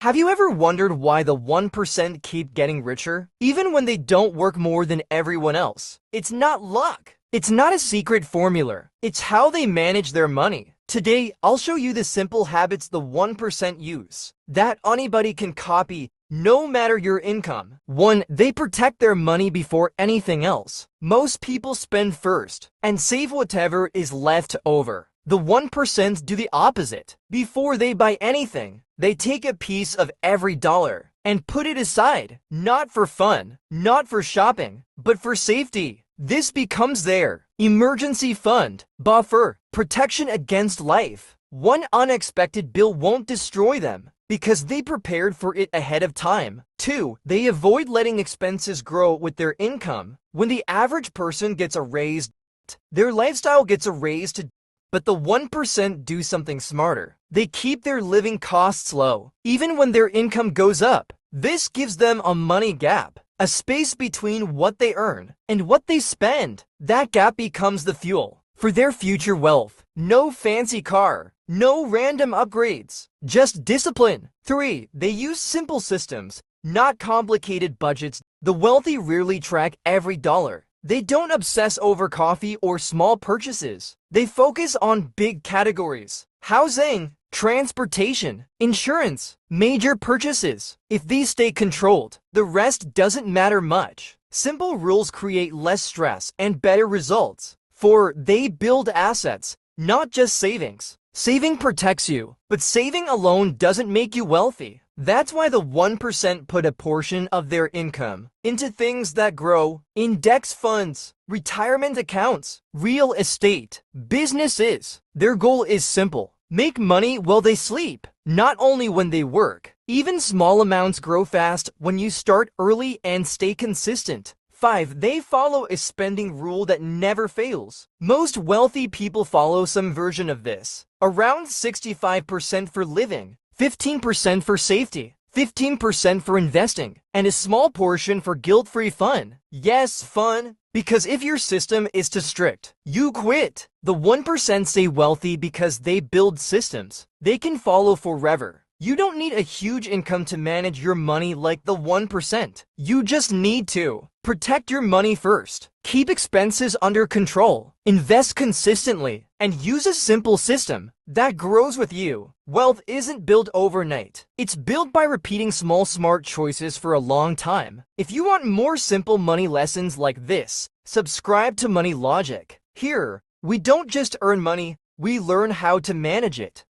Have you ever wondered why the 1% keep getting richer, even when they don't work more than everyone else? It's not luck. It's not a secret formula. It's how they manage their money. Today, I'll show you the simple habits the 1% use that anybody can copy, no matter your income. 1. They protect their money before anything else. Most people spend first and save whatever is left over. The 1% do the opposite. Before they buy anything, they take a piece of every dollar and put it aside, not for fun, not for shopping, but for safety. This becomes their emergency fund, buffer, protection against life. One unexpected bill won't destroy them because they prepared for it ahead of time. 2. They avoid letting expenses grow with their income. When the average person gets a raise, their lifestyle gets a raise too. But the 1% do something smarter. They keep their living costs low, even when their income goes up. This gives them a money gap, a space between what they earn and what they spend. That gap becomes the fuel for their future wealth. No fancy car, no random upgrades, just discipline. 3. They use simple systems, not complicated budgets. The wealthy rarely track every dollar. They don't obsess over coffee or small purchases. They focus on big categories: housing, transportation, insurance, major purchases. If these stay controlled, the rest doesn't matter much. Simple rules create less stress and better results. 4. They build assets, not just savings. Saving protects you, but saving alone doesn't make you wealthy. That's why the 1% put a portion of their income into things that grow: index funds, retirement accounts, real estate, businesses. Their goal is simple: make money while they sleep, not only when they work. Even small amounts grow fast when you start early and stay consistent. 5. They follow a spending rule that never fails. Most wealthy people follow some version of this. Around 65% for living, 15% for safety, 15% for investing, and a small portion for guilt-free fun. Yes, fun, because if your system is too strict, you quit. The 1% stay wealthy because they build systems they can follow forever. You don't need a huge income to manage your money like the 1%. You just need to protect your money first, keep expenses under control, invest consistently, and use a simple system that grows with you. Wealth isn't built overnight. It's built by repeating small smart choices for a long time. If you want more simple money lessons like this, subscribe to Money Logic. Here, we don't just earn money, we learn how to manage it.